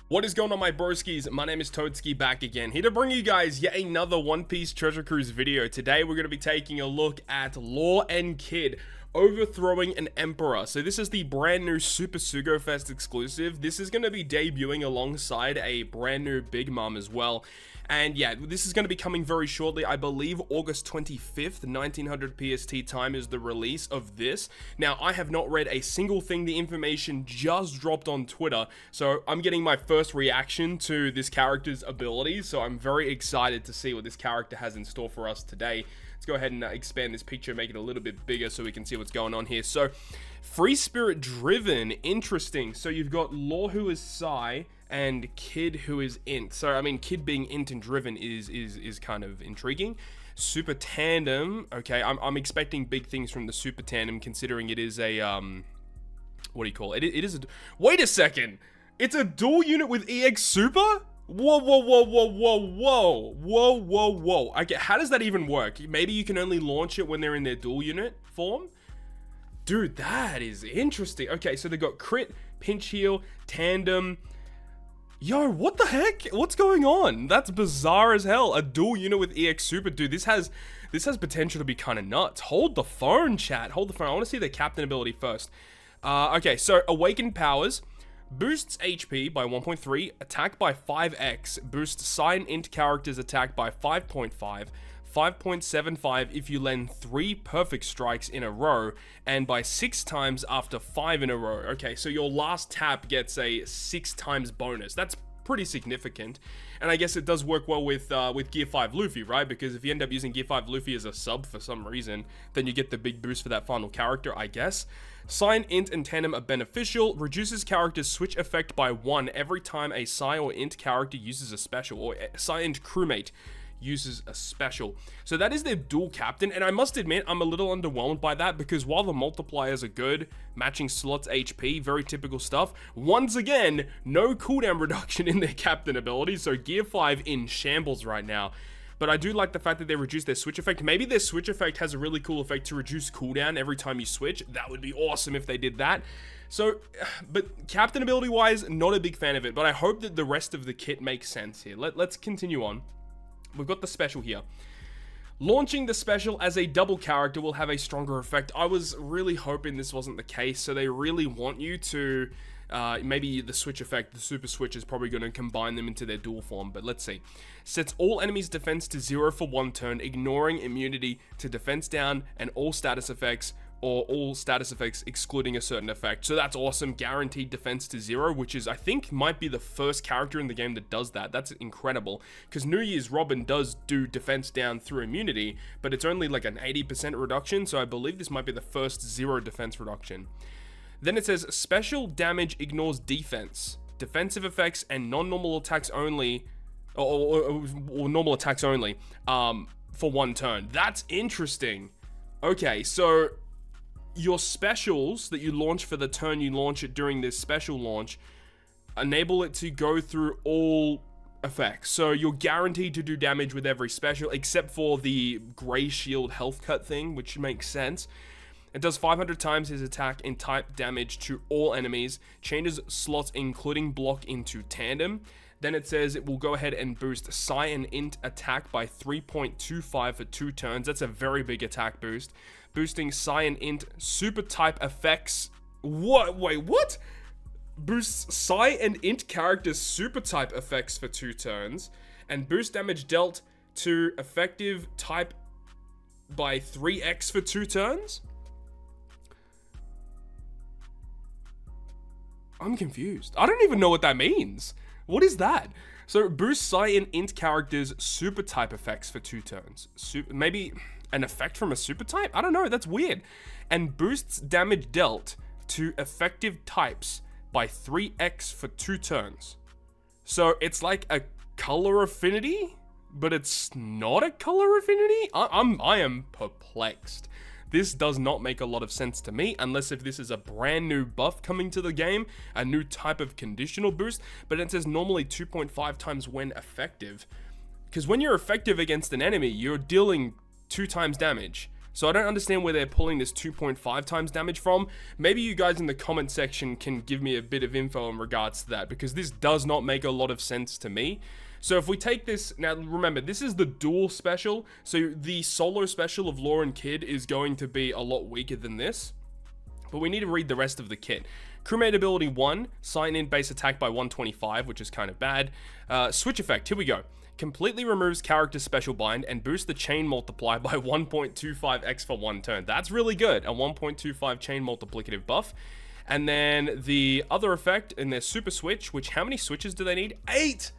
What is going on, my broskies? My name is Toadskii, back again, here to bring you guys yet another One Piece Treasure Cruise video. Today we're going to be taking a look at Law and Kid overthrowing an emperor. So this is the brand new Super Sugo-Fest exclusive. This is going to be debuting alongside a brand new Big Mom as well. And yeah, this is going to be coming very shortly. I believe August 25th, 1900 PST time is the release of this. Now, I have not read a single thing. The information just dropped on Twitter. So I'm getting my first reaction to this character's abilities. So I'm very excited to see what this character has in store for us today. Let's go ahead and expand this picture, make it a little bit bigger so we can see what's going on here. So, free spirit driven, interesting. So you've got Law, who is Sai, and Kid, who is Int. So I mean, Kid being Int and driven is kind of intriguing. Super tandem. Okay, I'm expecting big things from the super tandem, considering it is a what do you call it? It is a. Wait a second. It's a dual unit with EX Super. Whoa, whoa, whoa, whoa, whoa, whoa, whoa, whoa, whoa. Okay, how does that even work? Maybe you can only launch it when they're in their dual unit form? Dude, that is interesting. Okay, so they got crit, pinch heal, tandem. Yo, what the heck? What's going on? That's bizarre as hell. A dual unit with EX Super. Dude, this has potential to be kind of nuts. Hold the phone, chat. Hold the phone. I want to see the captain ability first. Okay, so Awakened Powers. Boosts HP by 1.3, attack by 5x, boosts Sai and Int characters attack by 5.5, 5.75 if you land 3 perfect strikes in a row, and by 6 times after 5 in a row. Okay, so your last tap gets a 6 times bonus. That's pretty significant, and I guess it does work well with Gear 5 Luffy, right? Because if you end up using Gear 5 Luffy as a sub for some reason, then you get the big boost for that final character, I guess. Sai, Int, and Tandem are beneficial. Reduces character's switch effect by 1 every time a Sai or Int character uses a special, or Sai and crewmate uses a special. So that is their dual captain, and I must admit I'm a little underwhelmed by that, because while the multipliers are good, matching slots HP, very typical stuff, once again, no cooldown reduction in their captain ability, so Gear 5 in shambles right now. But I do like the fact that they reduced their switch effect. Maybe their switch effect has a really cool effect to reduce cooldown every time you switch. That would be awesome if they did that. So, but captain ability wise, not a big fan of it, but I hope that the rest of the kit makes sense here. Let's continue on. We've got the special here. Launching the special as a double character will have a stronger effect. I was really hoping this wasn't the case, so they really want you to... maybe the switch effect, the super switch, is probably going to combine them into their dual form, but let's see. Sets all enemies' defense to 0 for 1 turn, ignoring immunity to defense down and all status effects, or all status effects excluding a certain effect. So that's awesome. Guaranteed defense to 0, which is, I think, might be the first character in the game that does that. That's incredible, because New Year's Robin does do defense down through immunity, but it's only like an 80% reduction, so I believe this might be the first 0 defense reduction. Then it says, special damage ignores defense, defensive effects, and non-normal attacks only, or normal attacks only, for 1 turn. That's interesting. Okay, so your specials that you launch for the turn you launch it during this special launch enable it to go through all effects. So you're guaranteed to do damage with every special, except for the Grey Shield health cut thing, which makes sense. It does 500 times his attack and type damage to all enemies, changes slots including block into tandem. Then it says it will go ahead and boost Sai and Int attack by 3.25 for 2 turns. That's a very big attack boost. Boosting Sai and Int super type effects. What? Wait, what? Boosts Sai and Int characters super type effects for 2 turns. And boost damage dealt to effective type by 3x for 2 turns? I'm confused. I don't even know what that means. What is that? So boost Sai and Int characters super type effects for 2 turns. Maybe an effect from a super type? I don't know, that's weird. And boosts damage dealt to effective types by 3x for 2 turns. So it's like a color affinity, but it's not a color affinity? I am perplexed. This does not make a lot of sense to me, unless if this is a brand new buff coming to the game, a new type of conditional boost, but it says normally 2.5 times when effective. Because when you're effective against an enemy, you're dealing 2 times damage. So I don't understand where they're pulling this 2.5 times damage from. Maybe you guys in the comment section can give me a bit of info in regards to that, because this does not make a lot of sense to me. So if we take this, now remember, this is the dual special, so the solo special of Law and Kid is going to be a lot weaker than this. But we need to read the rest of the kit. Crewmate ability 1, sign in base attack by 125, which is kind of bad. Switch effect, here we go. Completely removes character special bind and boosts the chain multiplier by 1.25x for 1 turn. That's really good, a 1.25 chain multiplicative buff. And then the other effect in their super switch, which how many switches do they need? 8!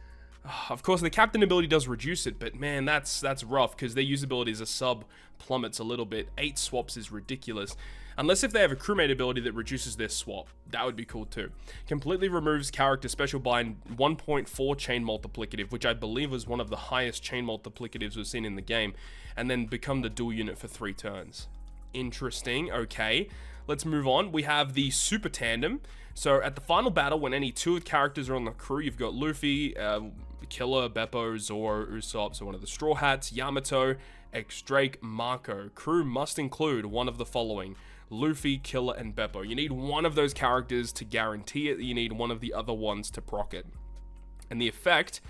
Of course, the captain ability does reduce it, but man, that's rough, because their usability as a sub plummets a little bit. 8 swaps is ridiculous. Unless if they have a crewmate ability that reduces their swap. That would be cool too. Completely removes character special bind 1.4 chain multiplicative, which I believe was one of the highest chain multiplicatives we've seen in the game. And then become the dual unit for 3 turns. Interesting, okay. Let's move on. We have the super tandem. So at the final battle, when any 2 characters are on the crew, you've got Luffy, Killer, Beppo, Zoro, Usopp, so one of the Straw Hats, Yamato, X-Drake, Marco. Crew must include one of the following: Luffy, Killer, and Beppo. You need one of those characters to guarantee it. You need one of the other ones to proc it. And the effect,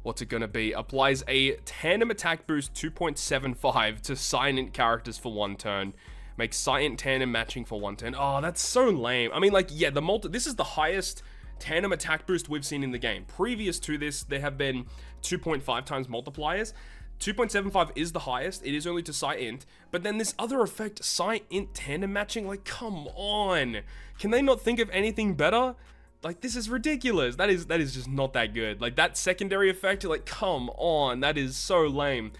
what's it going to be? Applies a tandem attack boost 2.75 to silent characters for 1 turn. Makes silent tandem matching for 1 turn. Oh, that's so lame. I mean, like, yeah, this is the highest tandem attack boost we've seen in the game. Previous to this, there have been 2.5 times multipliers. 2.75 is the highest. It is only to Psi-Int. But then this other effect, Psi-Int tandem matching, like, come on. Can they not think of anything better? Like, this is ridiculous. That is just not that good. Like, that secondary effect, like, come on. That is so lame.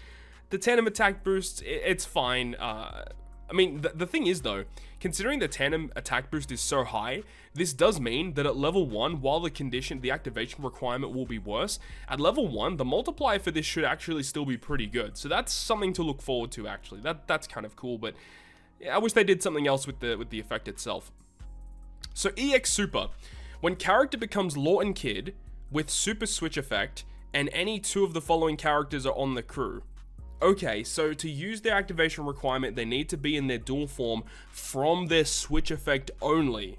The tandem attack boost, it's fine. I mean, the thing is, though, considering the tandem attack boost is so high, this does mean that at level 1, while the activation requirement will be worse, at level 1, the multiplier for this should actually still be pretty good. So that's something to look forward to, actually. That's kind of cool, but yeah, I wish they did something else with the effect itself. So EX Super. When character becomes Law and Kid with Super Switch effect, and any 2 of the following characters are on the crew. Okay, so to use their activation requirement, they need to be in their dual form from their switch effect only.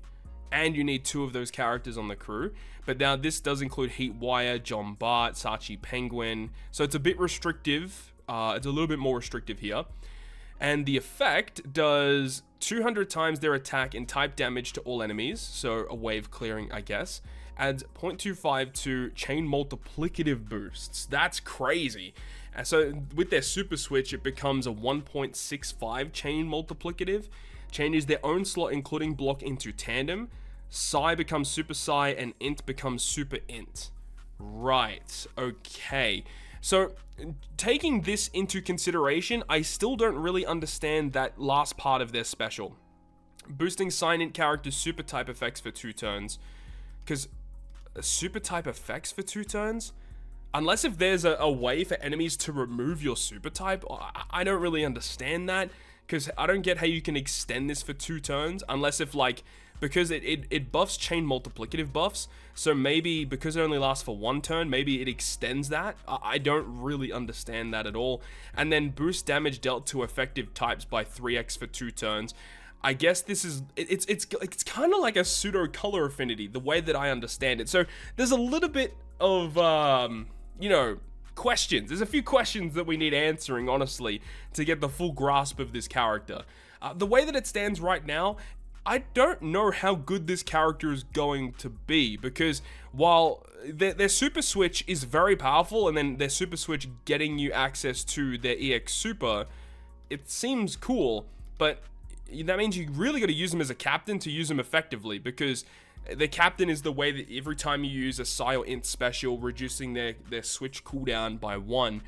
And you need 2 of those characters on the crew. But now this does include Heatwire, John Bart, Sachi Penguin. So it's a bit restrictive. It's a little bit more restrictive here. And the effect does 200 times their attack and type damage to all enemies. So a wave clearing, I guess. Adds 0.25 to chain multiplicative boosts. That's crazy. So with their super switch, it becomes a 1.65 chain multiplicative. Changes their own slot, including block, into tandem. Psi becomes super Psi, and Int becomes super Int. Right, okay. So taking this into consideration, I still don't really understand that last part of their special. Boosting Psi-Int characters' super type effects for 2 turns. Because super type effects for 2 turns? Unless if there's a way for enemies to remove your super type, I don't really understand that, because I don't get how you can extend this for 2 turns, unless if, like, because it buffs chain multiplicative buffs, so maybe because it only lasts for 1 turn, maybe it extends that. I don't really understand that at all. And then boost damage dealt to effective types by 3x for 2 turns. I guess this is, it's kind of like a pseudo color affinity, the way that I understand it. So there's a little bit of, you know, questions. There's a few questions that we need answering, honestly, to get the full grasp of this character. The way that it stands right now, I don't know how good this character is going to be, because while their super switch is very powerful, and then their super switch getting you access to their EX Super, it seems cool, but that means you really got to use them as a captain to use them effectively, because the captain is the way that every time you use a Psi or Int special, reducing their switch cooldown by 1.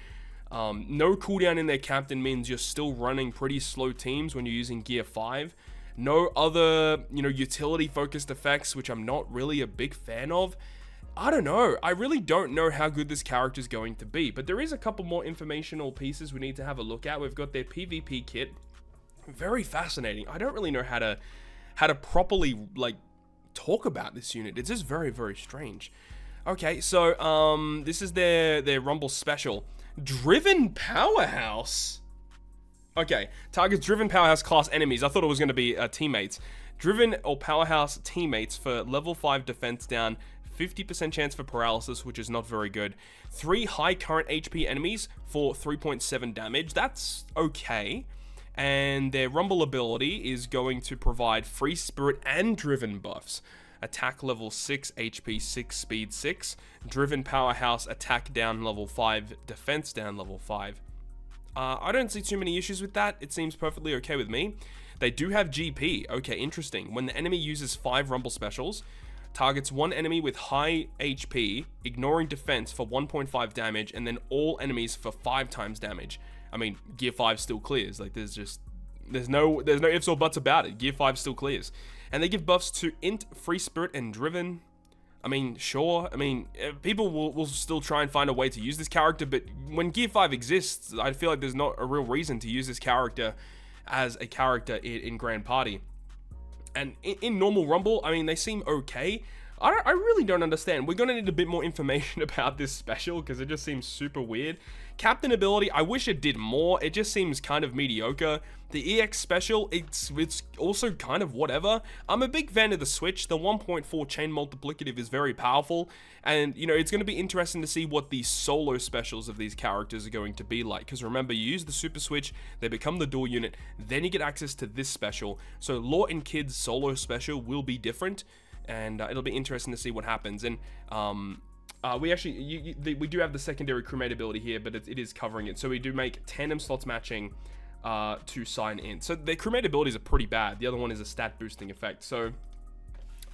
No cooldown in their captain means you're still running pretty slow teams when you're using Gear 5. No other, you know, utility-focused effects, which I'm not really a big fan of. I don't know. I really don't know how good this character is going to be, but there is a couple more informational pieces we need to have a look at. We've got their PvP kit. Very fascinating. I don't really know how to properly, like, talk about this unit. It's just very, very strange. Okay, so this is their Rumble special. Driven Powerhouse. Okay, targets driven powerhouse class enemies. I thought it was going to be teammates. Driven or powerhouse teammates for level 5 defense down, 50% chance for paralysis, which is not very good. 3 high current HP enemies for 3.7 damage. That's okay. And their rumble ability is going to provide free spirit and driven buffs. Attack level 6, HP 6, speed 6. Driven powerhouse, attack down level 5, defense down level 5. I don't see too many issues with that. It seems perfectly okay with me. They do have GP. Okay, interesting. When the enemy uses 5 rumble specials, targets one enemy with high HP, ignoring defense for 1.5 damage, and then all enemies for 5 times damage. I mean, Gear 5 still clears. Like, there's no ifs or buts about it. Gear 5 still clears. And they give buffs to Int, Free Spirit, and Driven. I mean, sure. I mean, people will still try and find a way to use this character, but when Gear 5 exists, I feel like there's not a real reason to use this character as a character in Grand Party. And in normal Rumble, I mean, they seem okay. I really don't understand. We're going to need a bit more information about this special because it just seems super weird. Captain ability, I wish it did more. It just seems kind of mediocre. The EX special, it's also kind of whatever. I'm a big fan of the switch. The 1.4 chain multiplicative is very powerful. And, you know, it's going to be interesting to see what the solo specials of these characters are going to be like. Because remember, you use the super switch, they become the dual unit, then you get access to this special. So Lore and Kid's solo special will be different. And it'll be interesting to see what happens. And we actually, we do have the secondary crewmate ability here, but it is covering it. So we do make tandem slots matching to sign in. So the crewmate abilities are pretty bad. The other one is a stat boosting effect. So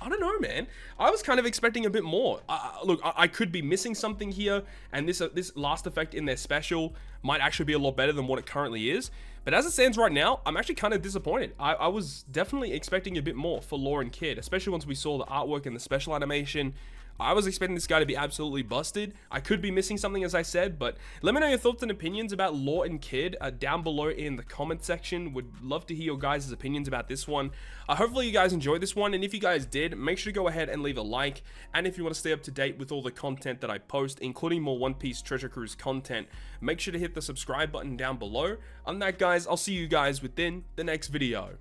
I don't know, man. I was kind of expecting a bit more. Look, I could be missing something here, and this last effect in their special might actually be a lot better than what it currently is. But as it stands right now, I'm actually kind of disappointed. I was definitely expecting a bit more for Lore and Kid, especially once we saw the artwork and the special animation. I was expecting this guy to be absolutely busted. I could be missing something, as I said, but let me know your thoughts and opinions about Lore and Kid down below in the comment section. Would love to hear your guys' opinions about this one. Hopefully you guys enjoyed this one, and if you guys did, make sure to go ahead and leave a like. And if you want to stay up to date with all the content that I post, including more One Piece Treasure Cruise content, make sure to hit the subscribe button down below. On that, guys, I'll see you guys within the next video.